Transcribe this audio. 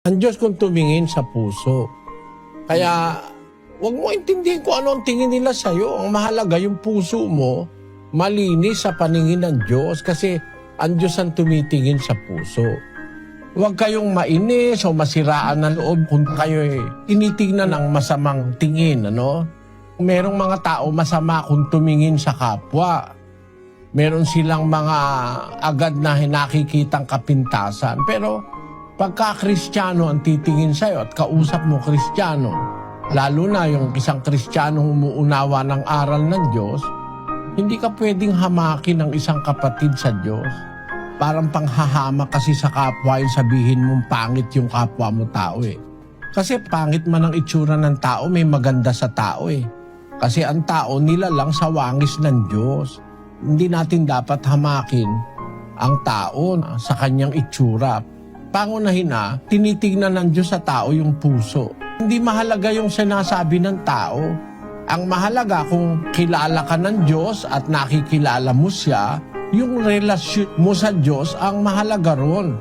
Ang Diyos kung tumingin sa puso. Kaya, huwag mo intindihin kung ano ang tingin nila sa'yo. Ang mahalaga, yung puso mo, malinis sa paningin ng Diyos kasi ang Diyos ang tumitingin sa puso. Huwag kayong mainis o masiraan ng loob kung kayo tinitingnan ng masamang tingin, ano? Merong mga tao masama kung tumingin sa kapwa. Meron silang mga agad na nakikitang kapintasan. Pero pagka Kristiyano ang titingin sa'yo at kausap mo Kristiyano, lalo na yung isang Kristiyano umuunawa ng aral ng Diyos, hindi ka pwedeng hamakin ng isang kapatid sa Diyos. Parang panghahama kasi sa kapwa yung sabihin mong pangit yung kapwa mo tao eh. Kasi pangit man ang itsura ng tao, may maganda sa tao eh. Kasi ang tao nila lang sa wangis ng Diyos. Hindi natin dapat hamakin ang tao sa kanyang itsura. Pangunahin na, tinitignan ng Diyos sa tao yung puso. Hindi mahalaga yung sinasabi ng tao. Ang mahalaga kung kilala ka ng Diyos at nakikilala mo siya, yung relasyon mo sa Diyos ang mahalaga ron.